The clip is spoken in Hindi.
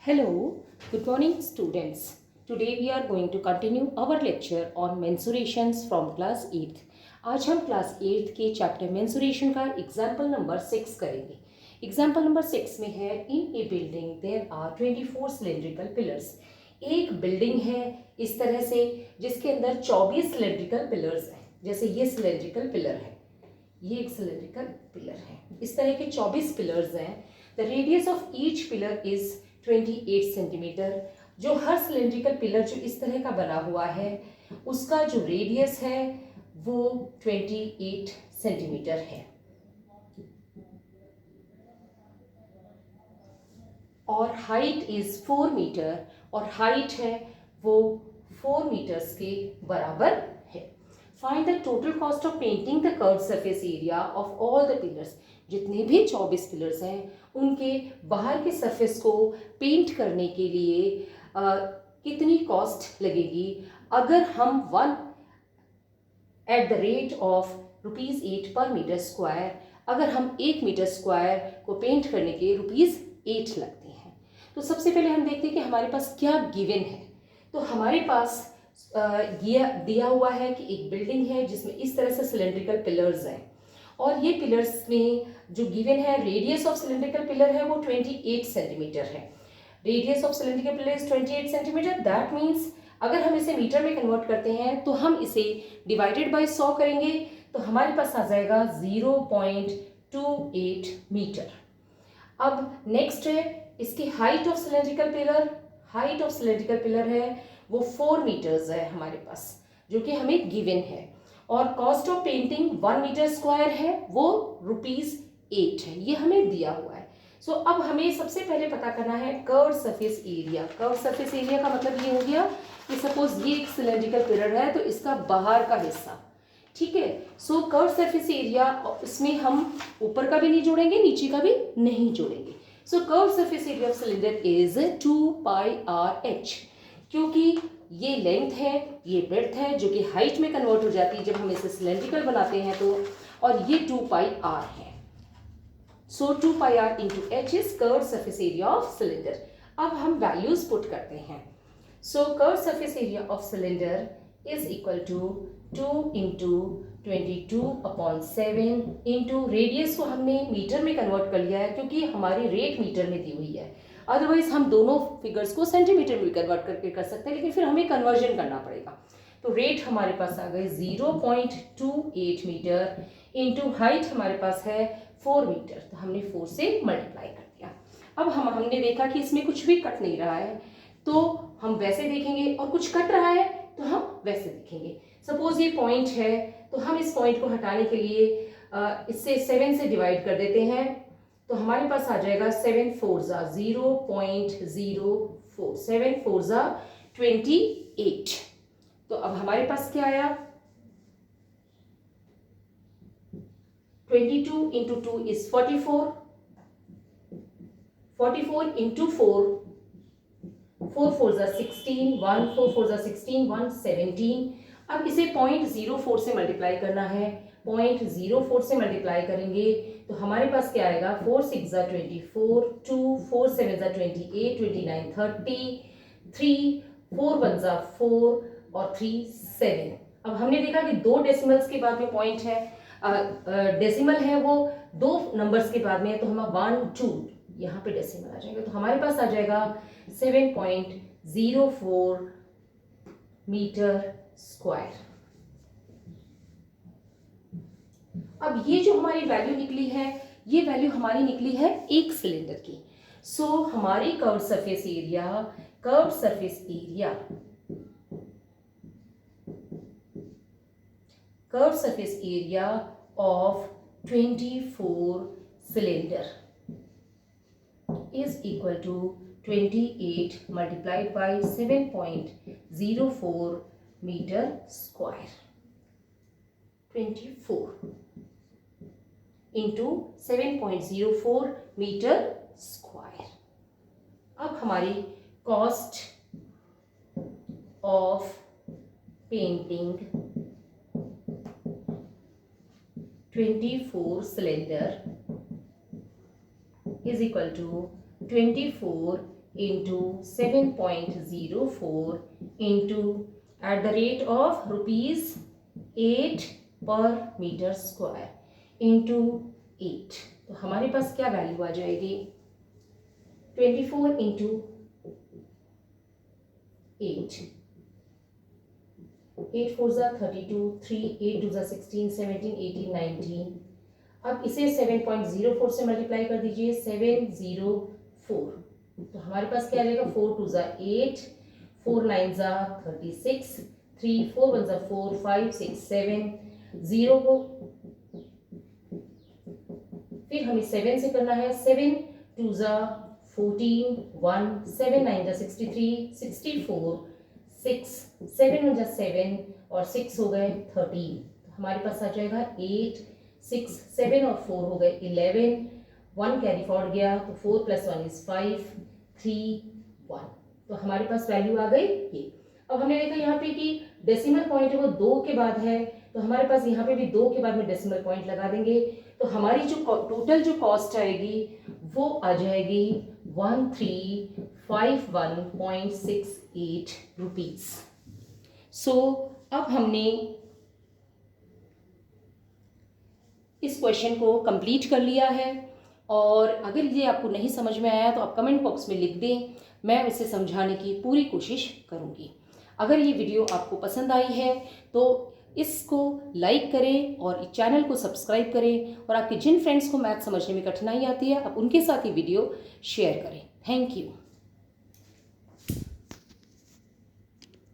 Hello, good morning students. Today we are going to continue our lecture on mensurations from class 8th. आज हम क्लास 8th के चैप्टर मेंसुरेशन का एग्जाम्पल नंबर 6 करेंगे. एग्जाम्पल नंबर 6 में है in a building there are 24 cylindrical pillars. एक बिल्डिंग है इस तरह से जिसके अंदर 24 सिलेंड्रिकल पिलर्स हैं. जैसे ये सिलेंड्रिकल पिलर है, ये एक सिलेंड्रिकल पिलर है. इस तरह के 24 पिलर्स हैं. The radius of each pillar is 28 centimetre. जो हर सिलेंड्रिकल पिलर जो इस तरह का बना हुआ है उसका जो रेडियस है वो 28 सेंटीमीटर है. और हाइट इज 4 मीटर और हाइट है वो 4 मीटर्स के बराबर है. Find the total cost of painting the curved surface area of all the pillars. जितने भी 24 पिलर्स हैं उनके बाहर के सरफेस को पेंट करने के लिए कितनी कॉस्ट लगेगी अगर हम 1 एट द रेट ऑफ ₹8 पर मीटर स्क्वायर, अगर हम 1 मीटर स्क्वायर को पेंट करने के ₹8 लगते हैं. तो सबसे पहले हम देखते हैं कि हमारे पास क्या गिवन है. तो हमारे पास दिया हुआ है कि एक बिल्डिंग है जिसमें इस तरह से सिलेंड्रिकल पिलर्स हैं और ये पिलर्स में जो गिवन है रेडियस ऑफ सिलेंड्रिकल पिलर है वो 28 सेंटीमीटर है. Radius of cylindrical pillar is 28 centimetre. That means अगर हम इसे मीटर में कन्वर्ट करते हैं तो हम इसे डिवाइडेड बाय 100 करेंगे तो हमारे पास आ जाएगा 0.28 मीटर. अब नेक्स्ट है इसकी height of cylindrical pillar. Height of cylindrical pillar है वो 4 मीटर्स है हमारे पास जो कि हमें गिवन है. और cost of painting 1 metre square है वो ₹8 है. ये हमें दिया हुआ है. सो अब हमें सबसे पहले पता करना है curved surface area. Curved surface area का मतलब ये हो गया कि सपोज ये एक सिलेंड्रिकल पिलर है तो इसका बाहर का हिस्सा, ठीक है. सो कर्व्ड सरफेस एरिया, इसमें हम ऊपर का भी नहीं जोड़ेंगे नीचे का भी नहीं जोड़ेंगे. So curved surface area of cylinder is 2πRh. क्योंकि ये लेंथ है, ये ब्रेड्थ है जो कि हाइट में कन्वर्ट हो जाती है जब हम इसे सिलेंड्रिकल बनाते हैं तो, और ये 2πr है. So 2πr into h is curved surface area of cylinder. अब हम वैल्यूज पुट करते हैं. So curved surface area of cylinder is equal to 2 into 22/7 इंटू रेडियस को हमने मीटर में कन्वर्ट कर लिया है क्योंकि हमारी रेट मीटर में दी हुई है. अदरवाइज हम दोनों फिगर्स को सेंटीमीटर में कन्वर्ट करके कर सकते हैं लेकिन फिर हमें कन्वर्जन करना पड़ेगा. तो रेट हमारे पास आ गई 0.28 मीटर इंटू हाइट हमारे पास है 4 मीटर. तो हमने 4 से मल्टीप्लाई कर दिया. अब हमने देखा कि इसमें कुछ भी कट नहीं रहा है तो हम वैसे देखेंगे और कुछ कट रहा है तो हम वैसे देखेंगे. सपोज ये पॉइंट है तो हम इस पॉइंट को हटाने के लिए इससे 7 से डिवाइड कर देते हैं तो हमारे पास आ जाएगा 7 4 0.04. 7 4 28. तो अब हमारे पास क्या आया 22 इंटू 2 इज 44. 44 इंटू 4, 4 4 16, 1 4 4 16, 1 17. अब इसे 0.04 से मल्टीप्लाई करना है. 0.04 से मल्टीप्लाई करेंगे तो हमारे पास क्या आएगा 4 6 24, 2 4 7 28, 29 30, 3 4 1 4 और 3 7. अब हमने देखा कि 2 डेसिमल्स के बाद में पॉइंट है, डेसिमल है वो 2 नंबर्स के बाद में है तो हम 1 2 यहाँ पे डेसिमल आ जाएगा. तो हमारे पास आ जाएगा 7.04 मीटर स्क्वायर. अब ये जो हमारी वैल्यू निकली है ये वैल्यू हमारी निकली है एक सिलेंडर की. सो हमारी curved surface area of 24 cylinder is equal to 28 multiplied by 7.04 meter square. 24 into 7.04 meter square. अब हमारी cost of painting 24 cylinder is equal to 24 into 7.04 into at the rate of rupees 8 per metre square into 8। तो हमारे पास क्या वैल्यू आ जाएगी? 24 into 8, 8 4 ज़ा 32, 3 8 2 ज़ा 16, 17 18 19। अब इसे 7.04 से मल्टीप्लाई कर दीजिए, 704। तो हमारे पास क्या आ जाएगा? 4 2 ज़ा 8, 4 9 ज़ा 36, 3 4 1 ज़ा 4, 5 6 7, 0 को फिर हमें 7 से करना है। 7 2 ज़ा 14, 1 7 9 ज़ा 63, 64, 6 7 1 ज़ा 7 और 6 हो गए 13। तो हमारे पास आ जाएगा 8 6 7 और 4 हो गए 11, 1 कैरी फॉरवर्ड गया तो 4 + 1 = 5, 3 1। तो हमारे पास वैल्यू आ गई ये। अब हमने देखा यहाँ पे कि डेसिमल पॉइंट है वो 2 के बाद है, तो हमारे पास यहाँ पे भी 2 के बाद में डेसिमल पॉइंट लगा देंगे। तो हमारी जो टोटल जो कॉस्ट आएगी वो आ जाएगी 1351.68 रुपीज। सो अब हमने इस क्वेश्चन को कंप्लीट कर लिया है, और अगर ये आपको नहीं समझ में आया तो आप कमेंट बॉक्स में लिख दें, मैं इसे समझाने की पूरी कोशिश करूँगी। अगर ये वीडियो आपको पसंद आई है तो इसको लाइक करें और चैनल को सब्सक्राइब करें, और आपके जिन फ्रेंड्स को मैथ समझने में कठिनाई आती है आप उनके साथ ये वीडियो शेयर करें। Thank you.